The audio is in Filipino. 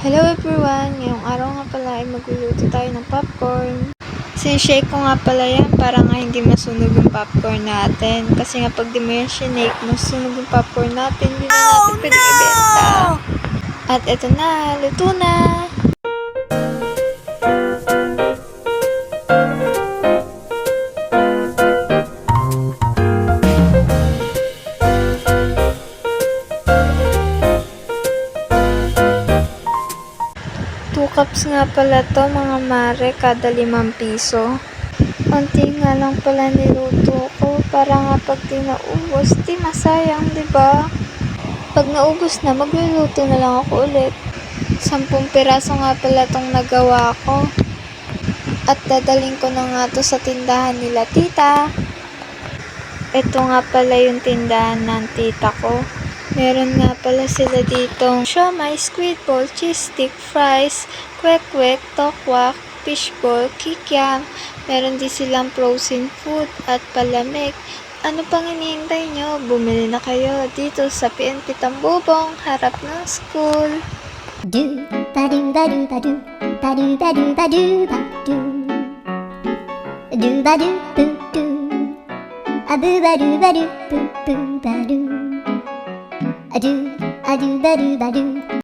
Hello everyone! Ngayong araw nga pala ay magluluto tayo ng popcorn. Sinishake ko nga pala yan para nga hindi masunog yung popcorn natin. Kasi nga pag di mo yan sinake, masunog yung popcorn natin, hindi na natin pwede ibenta. At eto na, luto na! Two cups nga pala to mga mare, kada 5 piso. Unti nga lang pala niluto ko para nga pag di naubos, di masayang, diba? Pag naubos na, magluluto na lang ako ulit. 10 piraso nga pala tong nagawa ko. At dadaling ko na nga to sa tindahan nila tita. Ito nga pala yung tindahan ng tita ko. Meron nga pala sila ditong siomai, squid ball, cheese stick, fries, kwek-kwek, tokwak, fishball, kikiam. Meron din silang frozen food at palamig. Ano pang hinihintay nyo? Bumili na kayo dito sa PNP Tambubong, harap ng school. Do ba do ba do ba do ba do ba do ba do ba do do ba do do do a boo ba do ba do boo boo ba do a do ba do ba do